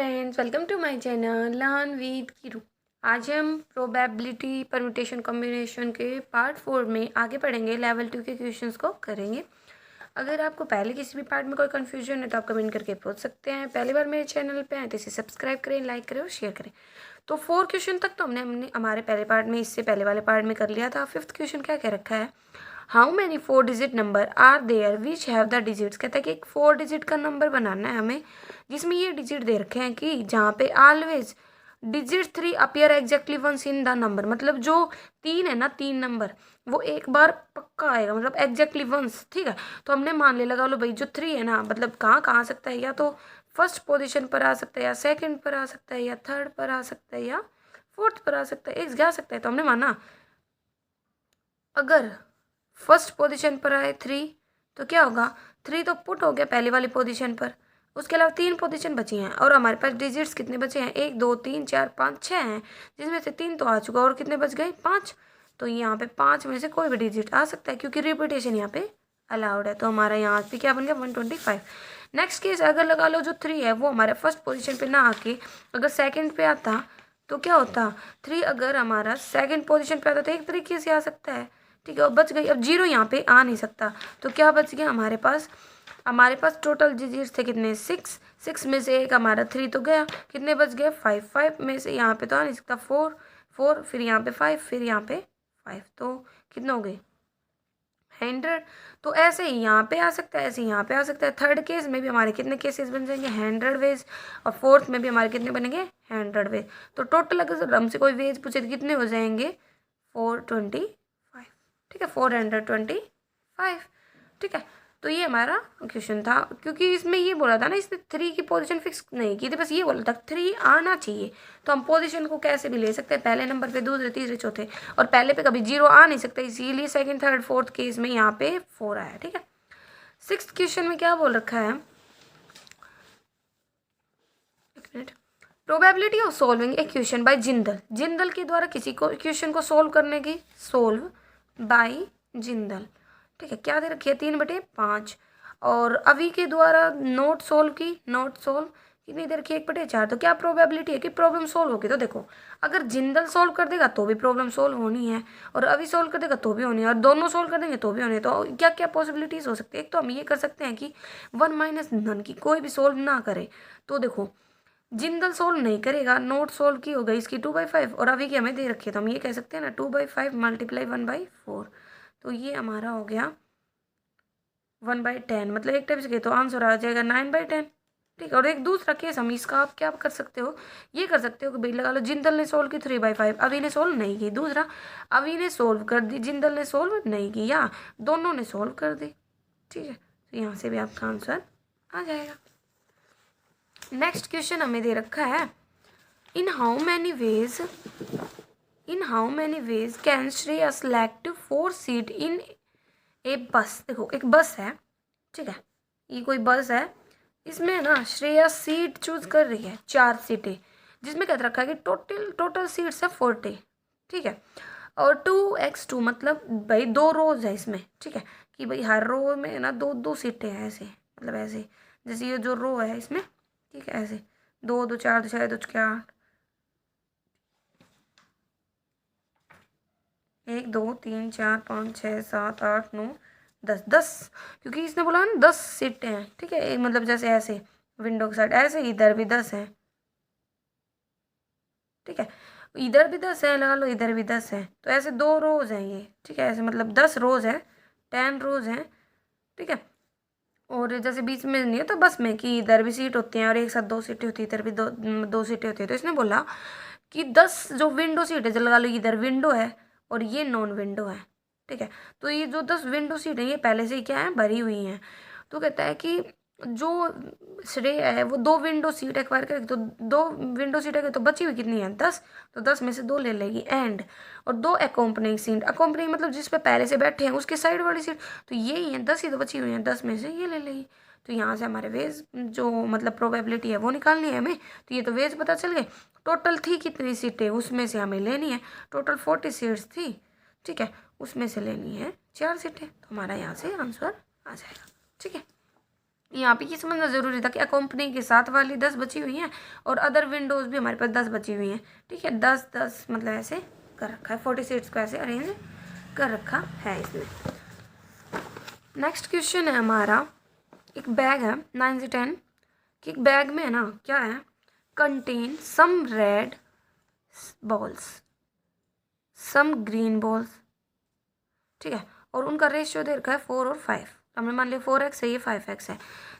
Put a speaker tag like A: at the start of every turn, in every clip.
A: Friends, welcome to my channel learn with Keeru. आज हम probability permutation combination के part 4 में आगे पढ़ेंगे। लेवल 2 के क्वेश्चंस को करेंगे। अगर आपको पहले किसी भी पार्ट में कोई कन्फ्यूजन है तो आप कमेंट करके पूछ सकते हैं। पहली बार मेरे चैनल पे आए तो इसे सब्सक्राइब करें, लाइक करें और शेयर करें। तो 4 क्वेश्चन तक तो हमने हमारे पहले पार्ट में, इससे पहले वाले पार्ट में कर लिया था। 5th क्वेश्चन क्या कह रखा है, how many 4 digit number are there which have the digits. कहता है कि एक 4 डिजिट का नंबर बनाना है हमें जिसमें ये डिजिट दे रखे हैं कि जहाँ पे always digit 3 appear exactly once in the number. मतलब जो 3 है ना, 3 नंबर वो एक बार पक्का आएगा, मतलब एग्जैक्टली वंस। ठीक है, तो हमने मान ले, लगा लो भाई, जो 3 है ना, मतलब कहाँ कहाँ आ सकता है, या तो फर्स्ट पोजिशन पर आ सकता है, या सेकेंड पर आ सकता है, या थर्ड पर आ सकता है, या फोर्थ पर आ सकता है, एक जा सकता है। तो हमने माना अगर फर्स्ट पोजीशन पर आए 3 तो क्या होगा, 3 तो पुट हो गया पहले वाली पोजीशन पर। उसके अलावा 3 पोजीशन बची हैं और हमारे पास डिजिट्स कितने बचे हैं, 1 2 3 4 5 6 हैं, जिसमें से 3 तो आ चुका और कितने बच गए, 5। तो यहाँ पे 5 में से कोई भी डिजिट आ सकता है क्योंकि रिपीटेशन यहाँ पे अलाउड है। तो हमारा यहाँ पे क्या बन गया, 125। नेक्स्ट केस, अगर लगा लो जो 3 है वो हमारे फर्स्ट पोजिशन पर ना आके अगर सेकेंड पे आता तो क्या होता, 3 अगर हमारा सेकेंड पोजिशन पे आता तो एक तरीके से आ सकता है। ठीक है, और बच गई। अब 0 यहाँ पे आ नहीं सकता तो क्या बच गया हमारे पास टोटल डिजिट्स थे कितने, 6। 6 में से एक हमारा 3 तो गया, कितने बच गए, 5। 5 में से यहाँ पे तो आ नहीं सकता, 4 4, फिर यहाँ पे 5, फिर यहाँ पे 5, तो कितने हो गए, 100। तो ऐसे ही यहाँ पे आ सकता है, ऐसे ही यहाँ पे आ सकता है। थर्ड केस में भी हमारे कितने केसेस बन जाएंगे, 100 वेज। और फोर्थ में भी हमारे कितने बनेंगे, 100 वेज। तो टोटल अगर हमसे कोई वेज पूछे तो कितने हो जाएंगे, 425। ठीक है, 425। ठीक है, तो ये हमारा क्वेश्चन था। क्योंकि इसमें ये बोला था ना, इसने 3 की पोजीशन फिक्स नहीं की थी, बस ये बोला था 3 आना चाहिए। तो हम पोजीशन को कैसे भी ले सकते हैं, पहले नंबर पे, दूसरे, तीसरे, चौथे, और पहले पे कभी 0 आ नहीं सकता, इसीलिए सेकंड, थर्ड, फोर्थ केस में यहाँ पे 4 आया। ठीक है, 6th क्वेश्चन में क्या बोल रखा है, probability of solving A question by Jindal. Jindal के द्वारा किसी को क्वेश्चन को सोल्व करने की, सोल्व बाय जिंदल। ठीक है, क्या दे रखी है, 3/5। और अभी के द्वारा नोट सोल्व की, नोट सोल्व कितनी दे रखी है, 1/4। तो क्या प्रोबेबिलिटी है कि प्रॉब्लम सोल्व होगी। तो देखो, अगर जिंदल सोल्व कर देगा तो भी प्रॉब्लम सोल्व होनी है, और अभी सोल्व कर देगा तो भी होनी है, और दोनों सोल्व कर देंगे तो भी होनी है। तो क्या क्या पॉसिबिलिटीज हो सकती है, एक तो हम ये कर सकते हैं कि 1 - नन की कोई भी सोल्व ना करे। तो देखो, जिंदल सोल्व नहीं करेगा, नोट सोल्व की हो गई इसकी 2/5, और अभी की हमें दे रखी है तो हम ये कह सकते हैं ना, 2/5 मल्टीप्लाई 1/4। तो ये हमारा हो गया 1/10, मतलब एक टाइप से तो आंसर आ जाएगा 9/10। ठीक है, और एक दूसरा केस हम इसका आप क्या कर सकते हो, ये कर सकते हो कि भाई लगा लो जिंदल ने सोल्व की 3/5, अभी ने सोल्व नहीं की। दूसरा, अभी ने सोल्व कर दी, जिंदल ने सोल्व नहीं की, या दोनों ने सोल्व कर दी। ठीक है, तो यहाँ से भी आपका आंसर आ जाएगा। नेक्स्ट क्वेश्चन हमें दे रखा है, in how many ways can Shreya select 4 seat in a bus. देखो, एक बस है, ठीक है, ये कोई बस है, इसमें ना श्रेया सीट चूज कर रही है, 4 सीटें, जिसमें क्या रखा है कि टोटल सीट्स है 40। ठीक है, और 2x2 मतलब भाई 2 रोज है इसमें। ठीक है, कि भाई हर रो में ना 2 सीटें हैं, ऐसे, मतलब ऐसे, जैसे ये जो रो है इसमें। ठीक है, ऐसे 2 2 4 2 6 2 6 8, 1 2 3 4 5 6 7 8 9 10 10, क्योंकि इसने बोला ना 10 सीटें हैं। ठीक है, एक मतलब जैसे ऐसे विंडो के साइड, ऐसे इधर भी 10 है। ठीक है, इधर भी 10 है, लगा लो इधर भी 10 है, तो ऐसे 2 रोज हैं ये। ठीक है, ऐसे मतलब 10 रोज है, 10 रोज हैं। ठीक है, और जैसे बीच में नहीं होता बस में कि इधर भी सीट होती हैं और एक साथ 2 सीटें होती है, इधर भी दो सीटें होती है। तो इसने बोला कि 10 जो विंडो सीट है, जो लगा लो इधर विंडो है और ये नॉन विंडो है। ठीक है, तो ये जो 10 विंडो सीट है ये पहले से ही क्या है, भरी हुई हैं। तो कहता है कि जो श्रेय है वो 2 विंडो सीट एक्वायर करेगी, तो 2 विंडो सीट है तो बची हुई कितनी है, 10। तो 10 में से 2 ले लेगी, एंड और 2 अकोम्पनिंग सीट, अकोम्पनिंग मतलब जिस पे पहले से बैठे हैं उसके साइड वाली सीट, तो ये ही है, 10 ही तो बची हुई हैं, 10 में से ये ले लेगी। तो यहाँ से हमारे वेज जो मतलब प्रोबेबिलिटी है वो निकालनी है हमें। तो ये तो वेज पता चल गए। टोटल थी कितनी सीटें, उसमें से हमें लेनी है, टोटल 40 सीट्स थी। ठीक है, उसमें से लेनी है 4 सीटें, तो हमारा यहाँ से आंसर आ जाएगा। ठीक है, यहाँ पे ये समझना ज़रूरी था कि अकोम्पनी के साथ वाली 10 बची हुई हैं और अदर विंडोज़ भी हमारे पास 10 बची हुई हैं। ठीक है, 10 मतलब ऐसे कर रखा है, 40 सीट्स को ऐसे अरेंज कर रखा है इसमें। नेक्स्ट क्वेश्चन है हमारा, एक बैग है 9 से 10 कि एक बैग में है ना क्या है, contain some red balls some green balls. ठीक है, और उनका रेशियो दे रखा है 4 और 5। हमने मान लिया 4x है, ये 5x है।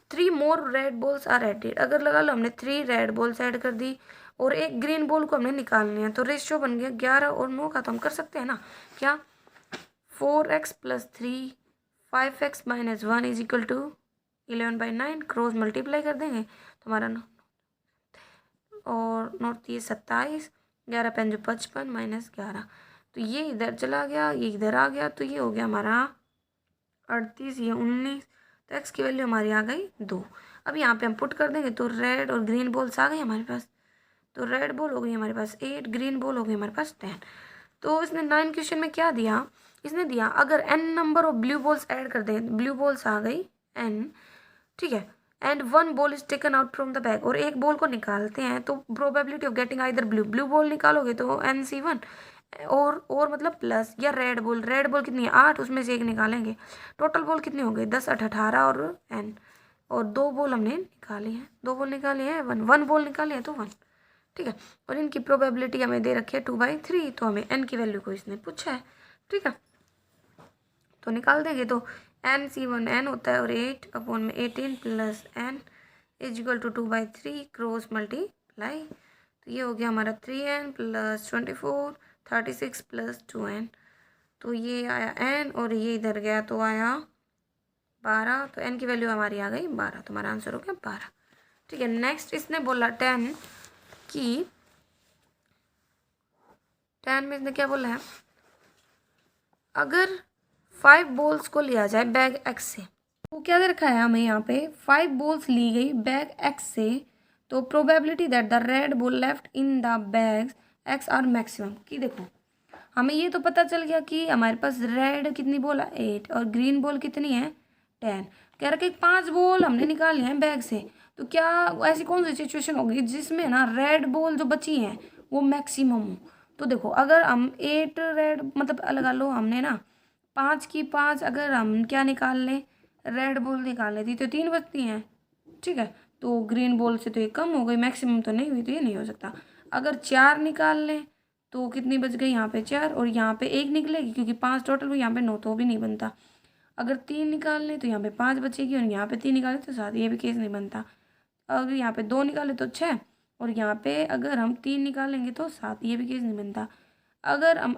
A: 3 मोर रेड बॉल्स आर एडेड। अगर लगा लो हमने 3 रेड बॉल्स ऐड कर दी और एक ग्रीन बॉल को हमने निकालनी है, तो रेशियो बन गया 11 और 9 का। तो हम कर सकते हैं ना क्या, 4x plus 3 5x minus 1 is equal to 11/9। Cross multiply कर देंगे तो हमारा और नोट ये 27, 11 5 55 माइनस 11, तो ये इधर चला गया, ये इधर आ गया, तो ये हो गया हमारा 38, ये 19। तो एक्स की वैल्यू हमारी आ गई 2। अब यहाँ पे हम पुट कर देंगे तो रेड और ग्रीन बॉल्स आ गई हमारे पास। तो रेड बॉल हो गई हमारे पास 8, ग्रीन बॉल हो गई हमारे पास 10। तो इसने 9 क्वेश्चन में क्या दिया, इसने दिया अगर n number of blue balls add कर दें, ब्लू बॉल्स आ गई n, ठीक है, and 1 ball is taken out from the bag, और एक बॉल को निकालते हैं, तो probability of getting either blue ball निकालोगे तो NC1 और मतलब प्लस, या रेड बॉल कितनी है 8, उसमें से एक निकालेंगे। टोटल बॉल कितनी हो गई 10 8 18 और n, और 2 बॉल हमने निकाली है, 2 बॉल निकाली है 1 बॉल निकाली है तो 1। ठीक है, और इनकी प्रोबेबिलिटी हमें दे रखी है 2/3, तो हमें n की वैल्यू को इसने पूछा है। ठीक है, तो निकाल देंगे तो NC1 n होता है और 8/18 plus n is equal to 2/3 cross multiply, तो ये हो गया हमारा 3n प्लस 24 36 प्लस 2n, तो ये आया n और ये इधर गया तो आया 12, तो n की वैल्यू हमारी आ गई 12, तो हमारा आंसर हो गया 12। ठीक है, नेक्स्ट इसने बोला 10 कि 10 में इसने क्या बोला है, अगर 5 बॉल्स को लिया जाए बैग एक्स से, तो क्या दे रखा है हमें यहाँ पे 5 बॉल्स ली गई बैग एक्स से, तो probability that the red ball left in the bag X are maximum. कि देखो हमें ये तो पता चल गया कि हमारे पास रेड कितनी बॉल है 8 और ग्रीन बॉल कितनी है 10। कह रहा कि 5 बॉल हमने निकाली हैं बैग से, तो क्या ऐसी कौन सी सिचुएशन होगी जिसमें ना रेड बॉल जो बची हैं वो मैक्सिमम हो। तो देखो अगर हम 8 रेड मतलब लगा लो हमने ना 5 की 5, अगर हम क्या निकाल लें रेड बॉल निकाल लेती तो 3 बचती हैं। ठीक है, तो ग्रीन बॉल से तो ये कम हो गई, मैक्सिमम तो नहीं हुई, तो ये नहीं हो सकता। अगर 4 निकाल लें तो कितनी बच गई यहाँ पे 4, और यहाँ पे 1 निकलेगी क्योंकि 5 टोटल हुई, यहाँ पे 9 तो भी नहीं बनता। अगर 3 निकाल लें तो यहाँ पे 5 बचेगी, और यहाँ पे 3 निकाले तो 7, ये भी केस नहीं बनता। अगर यहाँ पे 2 निकाले तो 6, और यहाँ पे अगर हम 3 निकालेंगे तो 7, ये भी केस नहीं बनता। अगर हम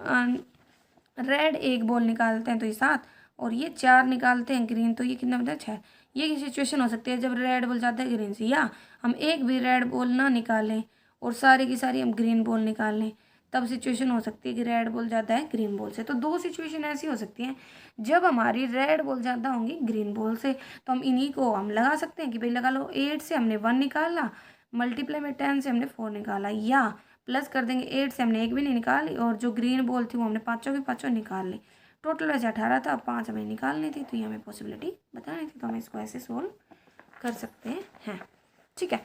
A: रेड 1 बॉल निकालते हैं तो ये 7, और ये 4 निकालते हैं ग्रीन, तो ये कितना बनता है 6। ये सिचुएशन हो सकती है जब रेड बॉल जाता है ग्रीन से, या हम एक भी रेड बॉल ना निकालें और सारी की सारी हम ग्रीन बॉल निकाल लें, तब सिचुएशन हो सकती है कि रेड बॉल ज़्यादा है ग्रीन बॉल से। तो 2 सिचुएशन ऐसी हो सकती हैं जब हमारी रेड बॉल ज़्यादा होंगी ग्रीन बॉल से, तो हम इन्हीं को हम लगा सकते हैं कि भाई लगा लो 8 से हमने 1 निकाला, मल्टीप्लाई में 10 से हमने 4 निकाला, या प्लस कर देंगे 8 से हमने 1 भी नहीं निकाली, और जो ग्रीन बॉल थी वो हमने पाँचों की पाँचों निकाल ली। टोटल वैसे 18 था, 5 हमें निकालनी थी, तो ये हमें पॉसिबिलिटी बतानी थी, तो हम इसको ऐसे सोल्व कर सकते हैं। ठीक है,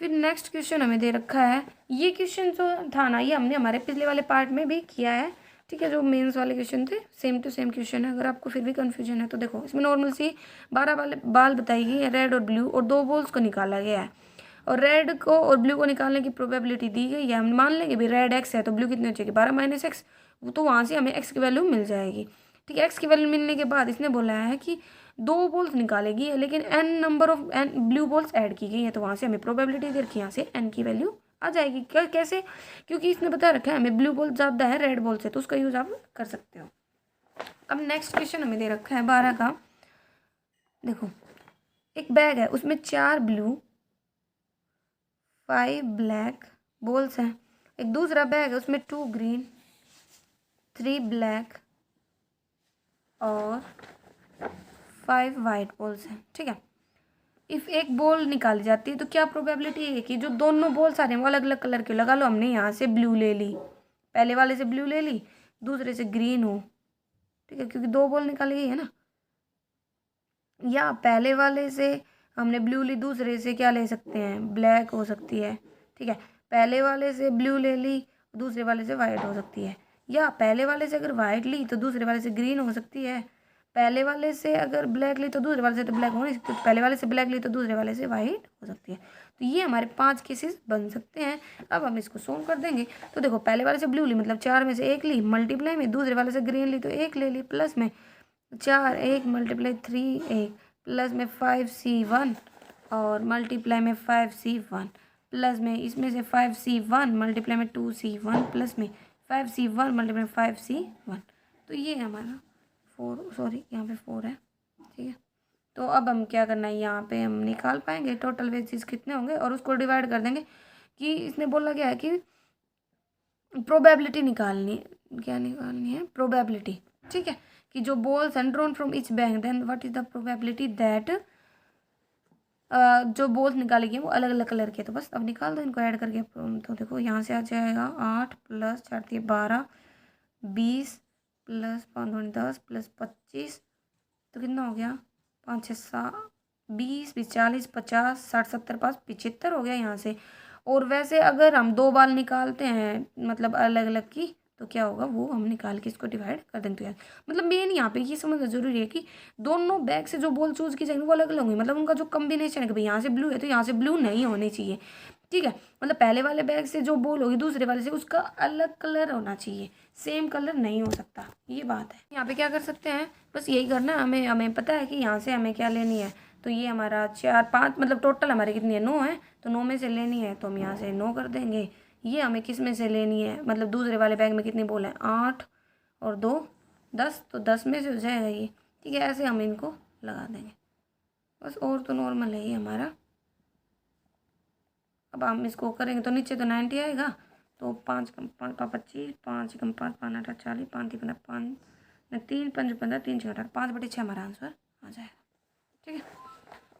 A: फिर नेक्स्ट क्वेश्चन हमें दे रखा है, ये क्वेश्चन जो था ना ये हमने हमारे पिछले वाले पार्ट में भी किया है। ठीक है, जो मेंस वाले क्वेश्चन थे सेम टू सेम क्वेश्चन है। अगर आपको फिर भी कन्फ्यूजन है तो देखो इसमें नॉर्मल सी 12 वाले बाल बताई गई है, रेड और ब्लू, और 2 बॉल्स को निकाला गया है, और रेड को और ब्लू को निकालने की प्रोबेबिलिटी दी गई है। हम मान लेंगे भाई रेड एक्स है तो ब्लू कितनी हो जाएगी 12 माइनस एक्स, तो वहाँ से हमें एक्स की वैल्यू मिल जाएगी। ठीक है, एक्स की वैल्यू मिलने के बाद इसने बोला है कि 2 बॉल्स निकालेगी, लेकिन n number of n blue balls add की गई है, तो वहाँ से हमें प्रोबेबिलिटी दे रखी है, यहाँ से n की वैल्यू आ जाएगी। कैसे, क्योंकि इसने बता रखा है हमें ब्लू बॉल ज़्यादा है रेड बॉल से, तो उसका यूज़ आप कर सकते हो। अब नेक्स्ट क्वेश्चन हमें दे रखा है 12 का। देखो एक बैग है उसमें 4 ब्लू 5 ब्लैक बॉल्स हैं। एक दूसरा बैग है उसमें 2 ग्रीन 3 ब्लैक और 5 वाइट बॉल्स हैं। ठीक है, इफ़ एक बॉल निकाली जाती है तो क्या प्रोबेबिलिटी है कि जो दोनों बॉल्स आ रहे हैं वो अलग अलग कलर के, लगा लो हमने यहाँ से ब्लू ले ली, पहले वाले से ब्लू ले ली, दूसरे से ग्रीन हो। ठीक है, क्योंकि 2 बॉल निकाली गई है ना, या पहले वाले से हमने ब्लू ली, दूसरे से क्या ले सकते हैं, ब्लैक हो सकती है। ठीक है, पहले वाले से ब्लू ले ली, दूसरे वाले से वाइट हो सकती है। या पहले वाले से अगर वाइट ली तो दूसरे वाले से ग्रीन हो सकती है। पहले वाले से अगर ब्लैक ली तो दूसरे वाले से तो ब्लैक हो नहीं सकती, तो पहले वाले से ब्लैक ली तो दूसरे वाले से वाइट हो सकती है। तो ये हमारे 5 केसेस बन सकते हैं। अब हम इसको सोल्व कर देंगे। तो देखो, पहले वाले से ब्लू ली मतलब 4 में से 1 ली, मल्टीप्लाई में दूसरे वाले से ग्रीन ली तो 1 ले ली, प्लस में 4 1 मल्टीप्लाई 3 1 प्लस में 5C1 और मल्टीप्लाई में 5C1 प्लस में इसमें से 5C1 मल्टीप्लाई में 2C1 प्लस में 5C1 मल्टीप्लाई में 5C1। तो ये हमारा 4, सॉरी यहाँ पे 4 है। ठीक है, तो अब हम क्या करना है, यहाँ पे हम निकाल पाएंगे टोटल वेजेस कितने होंगे और उसको डिवाइड कर देंगे। कि इसने बोला क्या है कि प्रोबेबिलिटी निकालनी है। क्या निकालनी है, प्रोबेबिलिटी। ठीक है, कि जो balls and drawn from each bank, then what is the probability that जो बॉल्स निकाली गई वो अलग अलग कलर के। तो बस अब निकाल दो इनको ऐड करके। तो देखो यहाँ से आ जाएगा 8 प्लस 4 12 20 प्लस 5 10 प्लस 25, तो कितना हो गया, 5 6 7 20 20 40 50 60 70 5 75 हो गया यहाँ से। और वैसे अगर हम 2 बाल निकालते हैं मतलब अलग अलग की, तो क्या होगा वो हम निकाल के इसको डिवाइड कर देंगे। तो यार मतलब मेन यहाँ पे ये समझना जरूरी है कि दोनों बैग से जो बॉल चूज की जाएंगे वो अलग अलग होंगे। मतलब उनका जो कम्बिनेशन है कि भाई यहाँ से ब्लू है तो यहाँ से ब्लू नहीं होनी चाहिए। ठीक है, मतलब पहले वाले बैग से जो बॉल होगी दूसरे वाले से उसका अलग कलर होना चाहिए, सेम कलर नहीं हो सकता। ये बात है। यहाँ पे क्या कर सकते हैं, बस यही करना है हमें। हमें पता है कि यहाँ से हमें क्या लेनी है। तो ये हमारा 4 5 मतलब टोटल हमारे कितनी है, 9 है। तो 9 में से लेनी है तो हम यहाँ से 9 कर देंगे। ये हमें किस में से लेनी है, मतलब दूसरे वाले बैग में कितनी बॉल है, 8 और 2 10, तो 10 में से हो जाएगा ये। ठीक है, ऐसे हम इनको लगा देंगे बस। और तो नॉर्मल है ये हमारा। अब हम इसको करेंगे तो नीचे तो 90 आएगा। तो 5 कम 5 25 5 कम 5 5 8 40 5 3 15 5 3 5 15 3 6 18 5/6 हमारा आंसर आ जाएगा। ठीक है,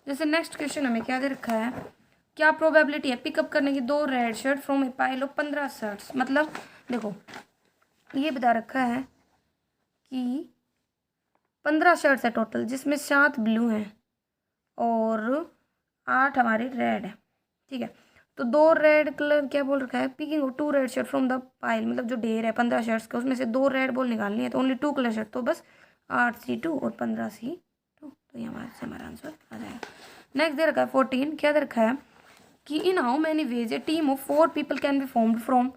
A: जैसे नेक्स्ट क्वेश्चन हमें क्या दे रखा है, क्या प्रोबेबिलिटी है पिकअप करने की 2 red shirt from A pile of 15 shirts. मतलब देखो ये बता रखा है कि 15 शर्ट्स है टोटल, जिसमें 7 ब्लू हैं और 8 हमारी रेड है। ठीक है, तो 2 रेड कलर क्या बोल रखा है, picking of 2 red shirt from the pile, मतलब जो ढेर है 15 शर्ट्स का उसमें से 2 रेड बॉल निकालनी है। तो ओनली 2 कलर शर्ट, तो बस 8C2 और 15C2। तो ये हमारा आंसर आ जाएगा। नेक्स्ट दे रखा है 14, क्या दे रखा है कि in how many ways a team of 4 people can be formed from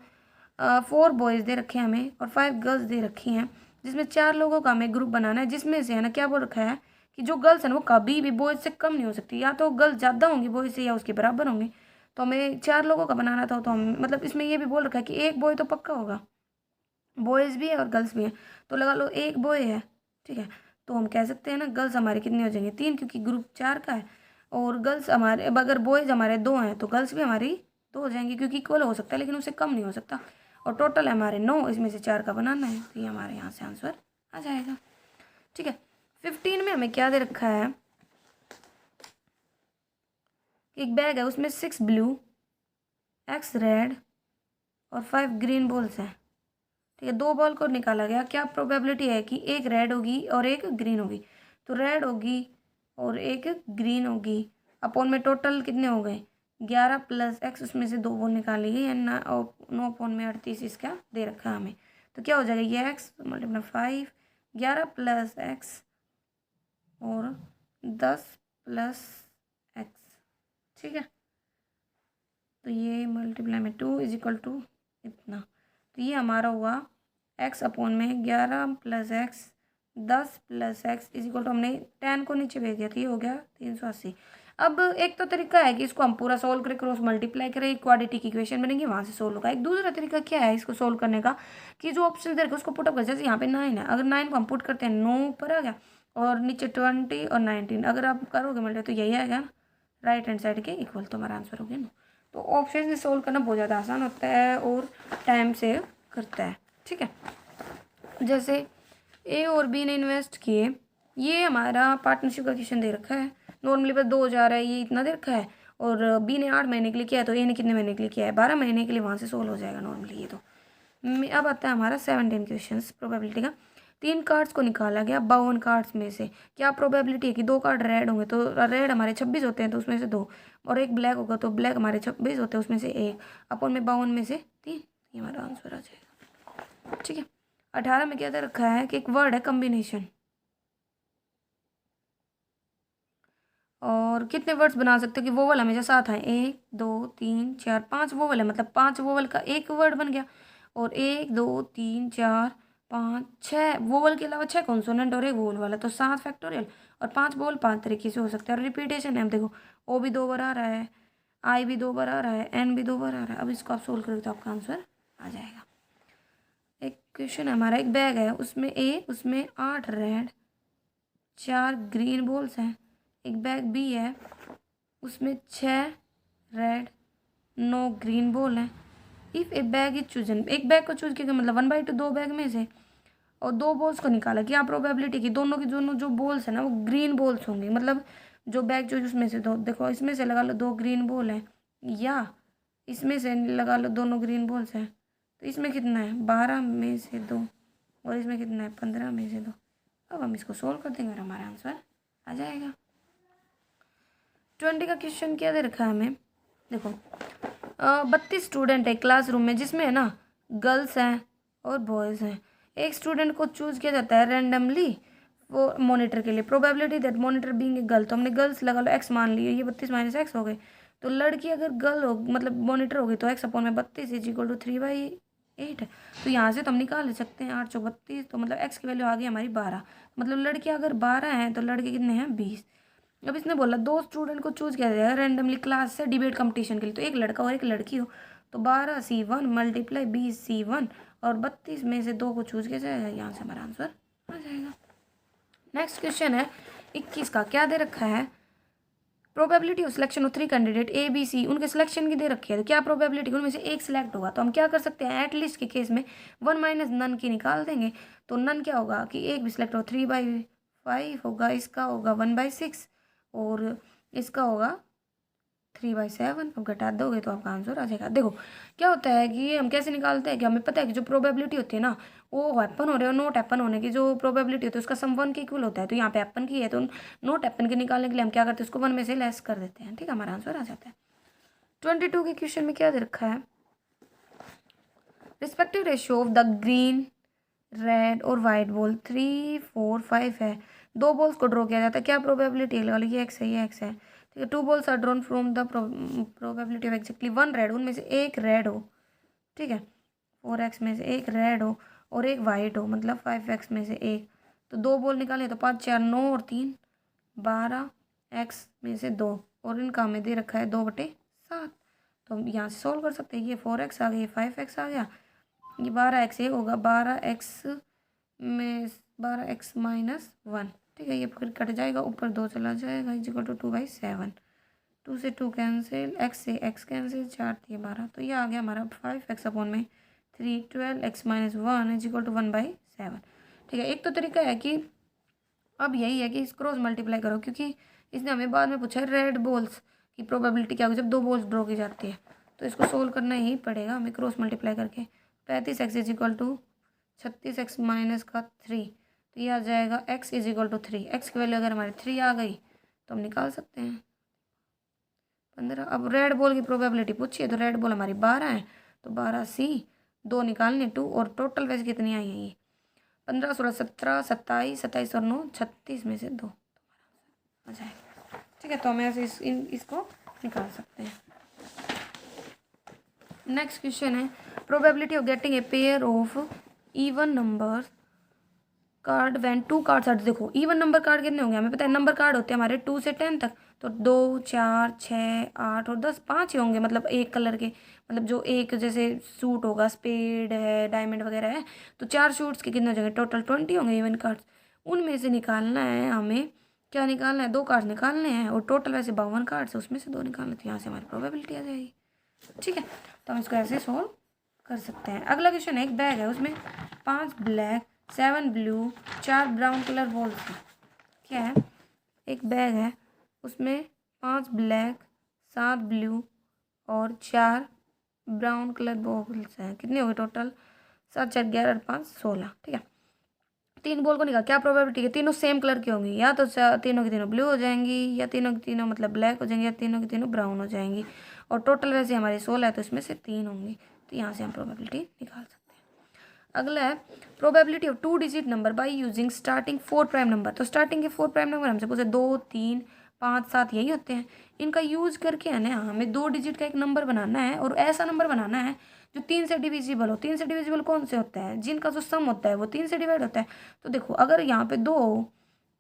A: 4 boys दे रखे हैं हमें और 5 गर्ल्स दे रखी हैं, जिसमें 4 लोगों का हमें ग्रुप बनाना है। जिसमें से है ना क्या बोल रखा है कि जो गर्ल्स हैं वो कभी भी बॉयज़ से कम नहीं हो सकती, या तो गर्ल्स ज़्यादा होंगी बॉयज़ से या उसके बराबर होंगी। तो हमें 4 लोगों का बनाना था। तो हम मतलब इसमें ये भी बोल रखा है कि एक बॉय तो पक्का होगा, बॉयज़ भी है और गर्ल्स भी है। तो लगा लो एक बॉय है। ठीक है, तो हम कह सकते हैं ना गर्ल्स हमारे कितनी हो जाएंगी, 3, क्योंकि ग्रुप 4 का है। और गर्ल्स हमारे अगर बॉयज़ हमारे 2 हैं तो गर्ल्स भी हमारी 2 हो जाएंगी, क्योंकि इक्वल हो सकता है लेकिन उससे कम नहीं हो सकता। और टोटल हमारे 9, इसमें से 4 का बनाना है। तो ये हमारे यहाँ से आंसर आ जाएगा। ठीक है, 15 में हमें क्या दे रखा है, एक बैग है उसमें 6 ब्लू, X रेड और 5 ग्रीन बॉल्स हैं। ठीक है, 2 बॉल को निकाला गया। क्या प्रोबेबिलिटी है कि एक रेड होगी और एक ग्रीन होगी। तो रेड होगी और एक ग्रीन होगी। अपॉन में टोटल कितने हो गए, 11 प्लस X, उसमें से 2 बॉल निकाली गई है ना। और 9 अपॉन में 38 इसका दे रखा है हमें। तो क्या हो जाएगा, ये X मल्टीप्लाई 5 11 प्लस X और 10 प्लस X। ठीक है, तो ये मल्टीप्लाई में 2 इज इक्वल टू इतना। तो ये हमारा हुआ X अपॉन में 11 plus X 10 plus X is equal to, हमने 10 को नीचे भेज दिया। तो ये हो गया 380। अब एक तो तरीका है कि इसको हम पूरा सोल्व करें, क्रॉस मल्टीप्लाई करें, क्वाड्रेटिक इक्वेशन बनेगी, वहाँ से सोल्व होगा। एक दूसरा तरीका क्या है इसको सोल्व करने का, कि जो ऑप्शन दे रखा है उसको पुटअप कर। जैसे यहाँ पे 9 है, अगर 9 को हम पुट करते हैं 9 ऊपर आ गया और नीचे 20 और 19, अगर आप करोगे मल्टीप्लाई तो यही आएगा ना, राइट हैंड साइड के इक्वल। तो हमारा आंसर हो गया ना। तो ऑप्शन से सोल्व करना बहुत ज़्यादा आसान होता है और टाइम सेव करता है। ठीक है, जैसे ए और बी ने इन्वेस्ट किए, ये हमारा पार्टनरशिप का क्वेश्चन दे रखा है। नॉर्मली बस 2000 है, ये इतना दे रखा है। और बी ने 8 महीने के लिए किया है, तो ए ने कितने महीने के लिए किया है, 12 महीने के लिए। वहाँ से सोल्व हो जाएगा नॉर्मली ये। तो अब आता है हमारा 17 क्वेश्चन प्रोबेबिलिटी का। 3 कार्ड्स को निकाला गया 52 कार्ड्स में से। क्या प्रोबेबिलिटी है कि 2 कार्ड रेड होंगे, तो रेड हमारे 26 होते हैं तो उसमें से 2, और एक ब्लैक होगा तो ब्लैक हमारे 26 होते हैं उसमें से 1, अपन में 52 में से 3। ये हमारा आंसर आ जाएगा। ठीक है। 18 में क्या दे रखा है कि एक वर्ड है कम्बिनेशन, और कितने वर्ड्स बना सकते हो कि वोवल हमेशा साथ आए, 1 2 3 4 5 वोवल है, मतलब 5 वोवल का एक वर्ड बन गया। और 1 2 3 4 5 6 वोवल के अलावा 6 कॉन्सोनेंट और एक वोवल वाला, तो 7 फैक्टोरियल। और 5 वोवल 5 तरीके से हो सकता है। और रिपीटेशन है, देखो ओ भी 2 बार आ रहा है, आई भी 2 बार आ रहा है, एन भी 2 बार आ रहा है। अब इसको आप सोल्व करोगे तो आपका आंसर आ जाएगा। एक क्वेश्चन है हमारा, एक बैग है उसमें 8 रेड 4 ग्रीन बॉल्स हैं। एक बैग बी है उसमें 6 रेड 9 ग्रीन बॉल हैं। If A bag is chosen, एक बैग को चूज किया मतलब 1/2 2 बैग में से, और 2 बॉल्स को निकाला, क्या प्रोबेबिलिटी की दोनों की दोनों जो बॉल्स है ना वो ग्रीन बॉल्स होंगे। मतलब जो बैग जो उसमें से दो, देखो इसमें से लगा लो 2 ग्रीन बॉल हैं, या इसमें से लगा लो दोनों ग्रीन बॉल्स हैं, तो इसमें कितना है 12 में से 2, और इसमें कितना है 15 में से 2। अब हम इसको सोल्व कर देंगे और हमारा आंसर आ जाएगा। 20 का क्वेश्चन क्या दे रखा है हमें, देखो 32 स्टूडेंट है क्लासरूम में, जिसमें है ना गर्ल्स हैं और बॉयज़ हैं। एक स्टूडेंट को चूज किया जाता है रैंडमली वो मॉनिटर के लिए। Probability that monitor being a girl, तो हमने गर्ल्स लगा लो, एक्स मान लिए, ये 32 माइनस एक्स हो गए। तो लड़की अगर गर्ल हो मतलब मॉनिटर होगी तो एक्स अपॉन में 32 इज इक्वल टू 3/8 है। तो यहाँ से तो हम निकाल सकते हैं 8 चौक 32, तो मतलब एक्स की वैल्यू आ गई हमारी 12। मतलब लड़कियाँ अगर 12 हैं तो लड़के कितने हैं 20। अब इसने बोला 2 स्टूडेंट को चूज किया जाएगा रैंडमली क्लास से डिबेट कंपटीशन के लिए, तो एक लड़का और एक लड़की हो, तो 12C1 मल्टीप्लाई 20C1, और 32 में से 2 को चूज किया जाएगा। यहाँ से हमारा आंसर आ जाएगा। नेक्स्ट क्वेश्चन है 21 का, क्या दे रखा है, probability of selection of 3 candidate A B C, उनके सिलेक्शन की दे रखी है। तो क्या प्रोबेबिलिटी उनमें से एक सिलेक्ट होगा, तो हम क्या कर सकते हैं एटलीस्ट के केस में 1 माइनस नन की निकाल देंगे। तो नन क्या होगा कि एक भी सिलेक्ट हो 3/5 होगा, इसका होगा 1/6, और इसका होगा 3/7। अब घटा दोगे तो आपका आंसर आ जाएगा। देखो क्या होता है कि हम कैसे निकालते हैं कि हमें पता है कि जो प्रोबेबिलिटी होती है ना वो हैपन हो रहे हो नोट हैपन होने की जो प्रोबेबिलिटी होती है उसका सम 1 के इक्वल होता है। तो यहाँ पे हैपन की है तो नोट हैपन के निकालने के लिए हम क्या करते हैं उसको 1 में से लेस कर देते हैं। ठीक है, हमारा आंसर आ जाता है। 22 के क्वेश्चन में क्या दे रखा है, respective ratio of the green red और वाइट बॉल 3 4 5 है। 2 बॉल्स को ड्रॉ किया जाता है, क्या प्रोबेबिलिटी है, ये एक्स है ये एक्स है। ठीक है, 2 balls are drawn from the probability of exactly 1 red, उनमें से एक रेड हो। ठीक है, 4x में से एक रेड हो और एक वाइट हो, मतलब 5x में से एक। तो 2 बॉल निकाले तो 5 4 9 और 3 12 x में से 2, और इनका हमें दे रखा है 2/7। तो हम यहाँ से सॉल्व कर सकते हैं। ये 4x आ गया, ये 5x आ गया, ये 12x एक होगा, 12x माइनस 1। ठीक है, ये फिर कट जाएगा, ऊपर 2 चला जाएगा, इक्वल टू 2/7। 2 से 2 कैंसिल, x से x कैंसिल, 4 3 12, तो ये आ गया हमारा 5x अपॉन में 3 12x minus 1 is equal to 1/7। ठीक है, एक तो तरीका है कि अब यही है कि इस क्रॉस मल्टीप्लाई करो, क्योंकि इसने हमें बाद में पूछा है रेड बॉल्स की प्रोबेबिलिटी क्या होगी जब 2 बॉल्स ड्रॉ की जाती है, तो इसको सोल्व करना ही पड़ेगा हमें क्रॉस मल्टीप्लाई करके। 35x is equal to 36x minus का 3, तो ये आ जाएगा x is equal to 3। X की वैल्यू अगर हमारी 3 आ गई तो हम निकाल सकते हैं 15। अब रेड बॉल की प्रोबेबिलिटी पूछिए तो रेड बॉल हमारी 12 है, तो 12C 2 निकालने 2, और टोटल वैसे कितनी आई है ये 15 16 17 27 27 और 9 36 में से 2 आ जाएगा। ठीक है, तो हम ऐसे इसको निकाल सकते हैं। नेक्स्ट क्वेश्चन है probability of getting a pair of even numbers card when 2 cards are, देखो इवन नंबर कार्ड कितने होंगे हमें पता है, नंबर कार्ड होते हैं हमारे 2 से 10 तक, तो 2 4 6 8 और 10 5 ही होंगे, मतलब एक कलर के, मतलब जो एक जैसे सूट होगा स्पेड है डायमंड वगैरह है, तो 4 सूट्स के कितने हो जाएंगे टोटल 20 होंगे इवन कार्ड्स। उनमें से निकालना है हमें, क्या निकालना है 2 कार्ड्स निकालने हैं, और टोटल वैसे 52 कार्ड्स है उसमें से 2 निकालने, तो यहाँ से हमारी प्रोबेबिलिटी आ जाएगी। ठीक है, तो हम इसको ऐसे सोल्व कर सकते हैं। अगला क्वेश्चन है, एक बैग है उसमें 5 black 7 blue 4 brown colour balls हैं। क्या है, एक बैग है उसमें 5 ब्लैक 7 ब्लू और 4 ब्राउन कलर बॉल्स हैं। कितने हो गए टोटल, 7 4 11 और 5 16। ठीक है, तीन बॉल को निकाल, क्या प्रोबेबिलिटी है, तीनों सेम कलर की होंगी, या तो तीनों की तीनों ब्लू हो जाएंगी, या तीनों की तीनों मतलब ब्लैक हो जाएंगी, या तीनों की तीनों ब्राउन हो जाएंगी। और टोटल वैसे हमारे 16 है तो इसमें से 3 होंगी, तो यहाँ से हम प्रोबेबिलिटी निकाल सकते हैं। अगला है probability of 2 digit number by using starting 4 prime number. तो स्टार्टिंग के 4 प्राइम नंबर हमसे पूछे 2, 3, 5, 7 यही होते हैं। इनका यूज करके है ना हमें 2 डिजिट का एक नंबर बनाना है, और ऐसा नंबर बनाना है जो 3 से डिविजिबल हो। 3 से डिविजिबल कौन से होता है, जिनका जो सम होता है वो 3 से डिवाइड होता है। तो देखो अगर यहाँ पे 2 हो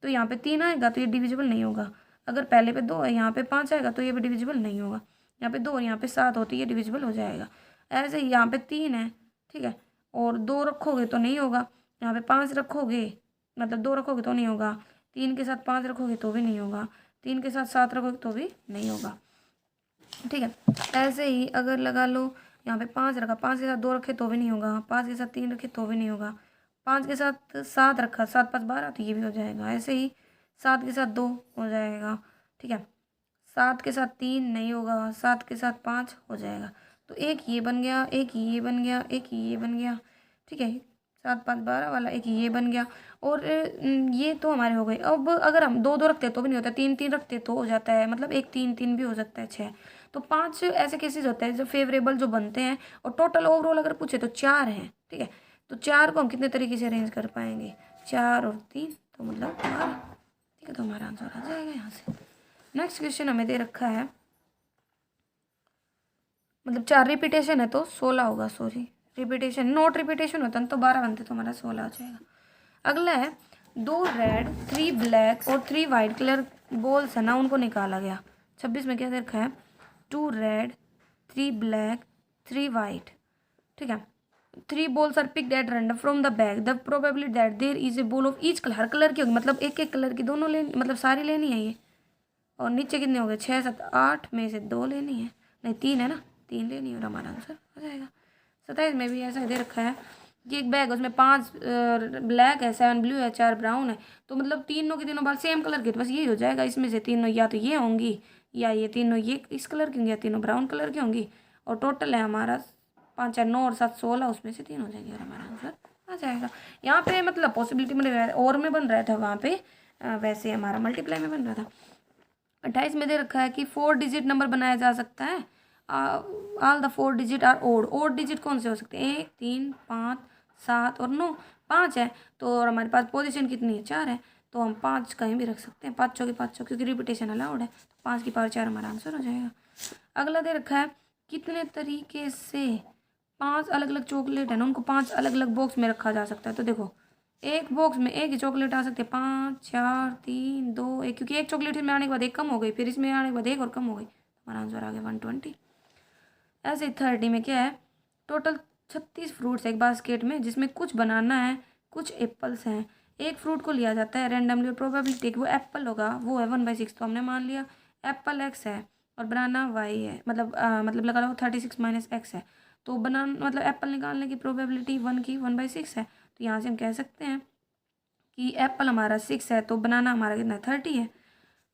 A: तो यहाँ पे 3 आएगा तो ये डिविजिबल नहीं होगा। अगर पहले पे 2 है यहाँ पे 5 आएगा तो ये भी डिविजिबल नहीं होगा। यहाँ पे 2 और यहाँ पे 7 हो तो ये डिविजिबल हो जाएगा। ऐसे ही यहाँ पे 3 है, ठीक है, और 2 रखोगे तो नहीं होगा। यहाँ पे 5 रखोगे, मतलब 2 रखोगे तो नहीं होगा। 3 के साथ 5 रखोगे तो भी नहीं होगा। 3 के साथ 7 रखोगे तो भी नहीं होगा, ठीक है। ऐसे ही अगर लगा लो यहाँ पे 5 रखा, 5 के साथ 2 रखे तो भी नहीं होगा। 5 के साथ 3 रखे तो भी नहीं होगा। 5 के साथ 7 रखा, 7 5 12 तो ये भी हो जाएगा। ऐसे ही 7 के साथ 2 हो जाएगा, ठीक है। 7 के साथ 3 नहीं होगा, 7 के साथ 5 हो जाएगा। तो एक ये बन गया, एक ये बन गया, एक ये बन गया, ठीक है। 7 5 12 वाला एक ये बन गया। और ये तो हमारे हो गए। अब अगर हम 2 2 रखते तो भी नहीं होता, 3 3 रखते तो हो जाता है, मतलब एक 3 3 भी हो सकता है, 6। तो 5 ऐसे केसेस होते हैं जो फेवरेबल जो बनते हैं। और टोटल ओवरऑल अगर पूछे तो 4 हैं, ठीक है। तो 4 को हम कितने तरीके से अरेंज कर पाएंगे, 4 और 3 तो मतलब 12, ठीक है। तो हमारा आंसर आ जाएगा यहाँ से। नेक्स्ट क्वेश्चन हमें दे रखा है, मतलब 4 रिपीटेशन है तो 16 होगा, सॉरी रिपीटेशन, नोट रिपीटेशन होता है तो 12 बनते तो हमारा 16 हो जाएगा। अगला है 2 रेड 3 ब्लैक और 3 वाइट कलर बॉल्स है ना, उनको निकाला गया। 26 में क्या दे रखा है, 2 रेड 3 ब्लैक 3 वाइट, ठीक है। 3 balls are picked at random from the bag. The probability that there is a ball of each color, her colour की होगी, मतलब एक एक कलर की दोनों लेनी, मतलब सारी लेनी है ये। और नीचे कितने हो गए, 6 7 8 में से 2 लेनी है, नहीं 3 है ना, 3 लेनी है और हमारा आंसर हो जाएगा। 27 में भी ऐसा दे रखा है कि एक बैग, उसमें 5 ब्लैक है, 7 ब्लू है, 4 ब्राउन है। तो मतलब तीनों के तीनों बाल सेम कलर के, तो बस यही हो जाएगा। इसमें से तीनों या तो ये होंगी, या ये तीनों ये इस कलर की होंगी, या तीनों ब्राउन कलर की होंगी। और टोटल है हमारा 5 4 9 और 7 16, उसमें से 3 हो जाएंगे और हमारा आंसर आ जाएगा। यहाँ पे मतलब पॉसिबिलिटी में और में बन रहा था, वहाँ पे वैसे हमारा मल्टीप्लाई में बन रहा था। 28 में दे रखा है कि 4 डिजिट नंबर बनाया जा सकता है। All the 4 digit are odd. Odd digit कौन से हो सकते हैं, 1 3 5 7 और 9। 5 है तो, और हमारे पास पोजीशन कितनी है, 4 है, तो हम 5 कहीं भी रख सकते हैं, 5 चौके 5 चौके, क्योंकि रिपीटेशन अलाउड है। तो 5 की पावर 4 हमारा आंसर हो जाएगा। अगला दे रखा है कितने तरीके से 5 अलग अलग चॉकलेट है ना, उनको 5 अलग अलग बॉक्स में रखा जा सकता है। तो देखो एक बॉक्स में एक ही चॉकलेट आ सकती है, 5 4 3 2 1, क्योंकि एक चॉकलेट इसमें आने के बाद एक कम हो गई, फिर इसमें आने के बाद एक और कम हो गई, हमारा आंसर आ गया 120। ऐसे ही 30 में क्या है, टोटल 36 फ्रूट्स एक बास्केट में, जिसमें कुछ बनाना है कुछ एप्पल्स हैं। एक फ्रूट को लिया जाता है रैंडमली, और प्रोबेबिलिटी वो एप्पल होगा वो है 1/6। तो हमने मान लिया एप्पल x है और बनाना y है, मतलब लगा लो 36 - x है। तो बनाना मतलब एप्पल निकालने की प्रोबेबिलिटी 1 की 1/6 है। तो यहाँ से हम कह सकते हैं कि एप्पल हमारा 6 है तो बनाना हमारा कितना 30 है।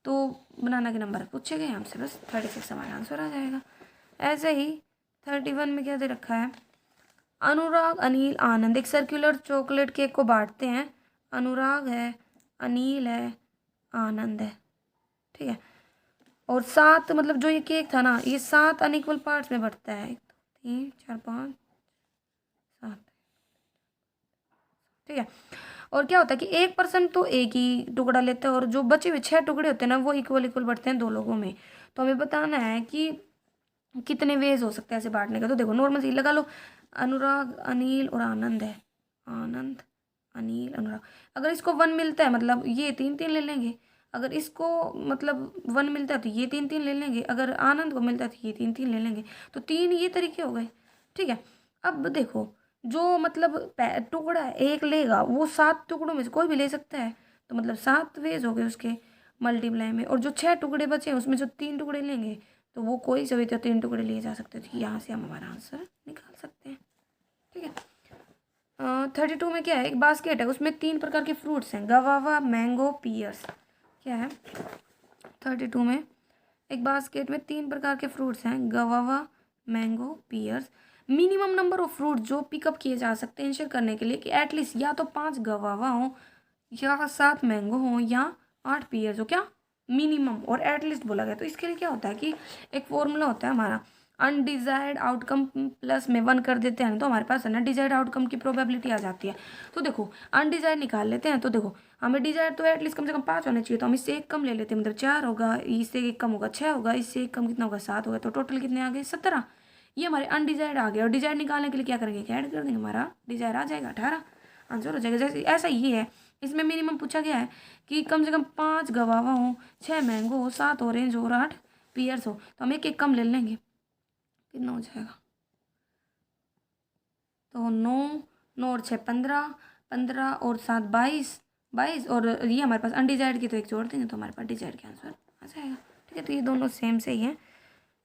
A: तो बनाना के नंबर पूछे गए हमसे, बस 36 हमारा आंसर आ जाएगा। ऐसे ही 31 में क्या दे रखा है, अनुराग अनिल आनंद एक सर्कुलर चॉकलेट केक को बांटते हैं। अनुराग है, अनिल है, आनंद है, ठीक है। और 7 मतलब जो ये केक था ना, ये 7 अनइक्वल पार्ट्स में बंटता है, 1 2 3 4 5 7, ठीक है। और क्या होता है कि 1% तो एक ही टुकड़ा लेते हैं, और जो बचे हुए 6 टुकड़े होते हैं ना वो इक्वल इक्वल बढ़ते हैं 2 लोगों में। तो हमें बताना है कि कितने वेज हो सकते हैं ऐसे बांटने का। तो देखो नॉर्मल से लगा लो, अनुराग अनिल और आनंद है, आनंद अनिल अनुराग। अगर इसको 1 मिलता है मतलब ये 3 3 ले लेंगे। अगर इसको मतलब 1 मिलता है तो ये 3 3 ले लेंगे। अगर आनंद को मिलता है तो ये 3 3 ले लेंगे। तो 3 ये तरीके हो गए, ठीक है। अब देखो जो मतलब टुकड़ा है एक लेगा, वो 7 टुकड़ों में से कोई भी ले सकता है। तो मतलब 7 वेज हो गए उसके मल्टीप्लाई में। और जो 6 टुकड़े बचे हैं उसमें जो 3 टुकड़े लेंगे तो वो कोई से भी तो 3 टुकड़े लिए जा सकते थे। यहाँ से हम हमारा आंसर निकाल सकते हैं, ठीक है। 32 में क्या है, एक बास्केट है उसमें 3 प्रकार के फ्रूट्स हैं, गवावा मैंगो पियर्स। क्या है 32 में एक बास्केट में 3 प्रकार के फ्रूट्स हैं, guava mango pears. Minimum number of fruit जो पिकअप किए जा सकते हैं इंश्योर करने के लिए कि एटलीस्ट या तो 5 गवावा हो, या 7 मैंगो हो, या 8 पियर्स हो। क्या मिनिमम और एटलीस्ट बोला गया। तो इसके लिए क्या होता है कि एक फॉर्मूला होता है हमारा, अनडिजायर्ड आउटकम प्लस में 1 कर देते हैं तो हमारे पास है ना डिजायर्ड आउटकम की प्रोबेबिलिटी आ जाती है। तो देखो अनडिजायर्ड निकाल लेते हैं। तो देखो हमें डिजायर्ड तो एटलीस्ट कम से कम 5 होने चाहिए, तो हम इससे एक कम ले लेते हैं, मतलब 4 होगा, इससे एक कम होगा 6 होगा, इससे एक कम कितना होगा 7 होगा, तो टोटल कितने आ गए 17। ये हमारे अनडिजायर्ड आ गए। और डिजायर्ड निकालने के लिए क्या करेंगे, ऐड कर देंगे, हमारा डिजायर आ जाएगा 18, आंसर हो जाएगा। जैसे ऐसा ये है, इसमें मिनिमम पूछा गया है कि कम से कम 5 गवावा हो, 6 मैंगो हो, 7 ऑरेंज हो और 8 पियर्स हो, तो हम एक एक कम ले लेंगे, कितना हो जाएगा। तो 9 और 6 15, 15 और 7 22, 22 और ये हमारे पास अनडिजायर्ड की तो एक जोड़ देंगे तो हमारे पास डिजायर्ड का आंसर आ जाएगा। ठीक है, तो ये दोनों सेम से ही हैं।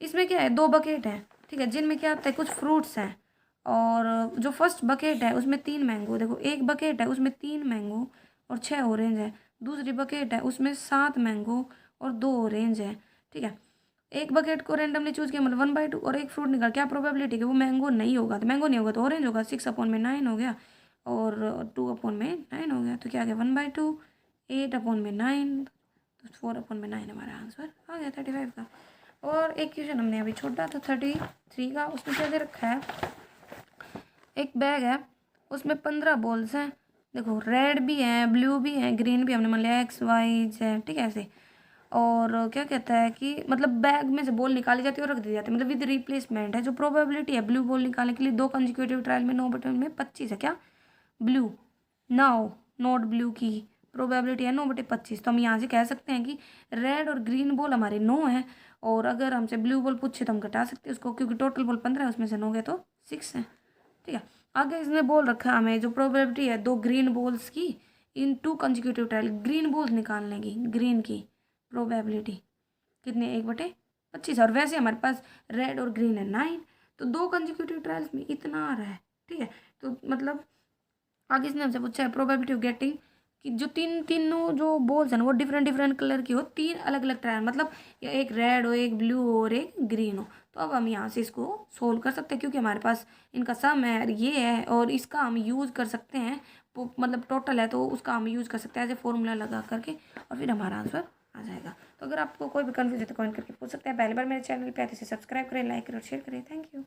A: इसमें क्या है, 2 बकेट हैं, ठीक है, जिनमें क्या होता है कुछ फ्रूट्स हैं। और जो फर्स्ट बकेट है उसमें 3 मैंगो, देखो एक बकेट है उसमें 3 मैंगो और 6 ऑरेंज है। दूसरी बकेट है उसमें 7 मैंगो और 2 ऑरेंज है। ठीक है, एक बकेट को रैंडमली चूज किया, मतलब 1/2 और एक फ्रूट निकाल, क्या प्रोबेबिलिटी है कि वो मैंगो नहीं होगा, तो मैंगो नहीं होगा तो ऑरेंज होगा, 6/9 हो गया और 2/9 हो गया, तो क्या आ गया 1/2, 8/9, तो 4/9 हमारा आंसर आ गया 35 का। और एक क्वेश्चन हमने अभी छोड़ा था 33 का, उसमें क्या दे रखा है, एक बैग है उसमें 15 बॉल्स हैं, देखो रेड भी है, ब्लू भी है, ग्रीन भी, हमने मान लिया XYZ, ठीक है ऐसे। और क्या कहता है कि मतलब बैग में से बॉल निकाली जाती है और रख दी जाती है, मतलब विद रिप्लेसमेंट है। जो प्रोबेबिलिटी है ब्लू बॉल निकालने के लिए 2 कंजिक्यूटिव ट्रायल में 9/9 में 25 है, क्या ब्लू नाउ नॉट ब्लू की प्रोबेबिलिटी है 9/25। तो हम यहाँ से कह सकते हैं कि रेड और ग्रीन बॉल हमारे 9 है, और अगर हमसे ब्लू बॉल पूछे तो हम घटा सकते हैं उसको, क्योंकि टोटल बॉल 15 है, उसमें से 9 गए तो 6 है। ठीक है, आगे इसने बोल रखा है हमें जो प्रोबेबिलिटी है 2 ग्रीन बॉल्स की इन 2 कंजिक्यूटिव ट्रायल, ग्रीन बॉल्स निकालने की, ग्रीन की प्रोबेबिलिटी कितने 1/25, और वैसे हमारे पास रेड और ग्रीन है 9, तो 2 कंजिक्यूटिव ट्रायल्स में इतना आ रहा है। ठीक है, तो मतलब आगे इसने हमसे पूछा है प्रोबेबिलिटी ऑफ गेटिंग कि जो तीनों जो बॉल्स हैं वो डिफरेंट डिफरेंट कलर की हो, 3 अलग अलग ट्रायल, मतलब या एक रेड हो, एक ब्लू हो और एक ग्रीन हो। तो अब हम यहाँ से इसको सोल्व कर सकते हैं, क्योंकि हमारे पास इनका सम है ये है, और इसका हम यूज़ कर सकते हैं, मतलब टोटल है तो उसका हम यूज़ कर सकते हैं ऐसे फॉर्मूला लगा करके, और फिर हमारा आंसर आ जाएगा। तो अगर आपको कोई भी कन्फ्यूज है तो कमेंट करके पूछ सकते हैं। पहली बार मेरे चैनल पे आते से सब्सक्राइब करें, लाइक करें और शेयर करें। Thank you.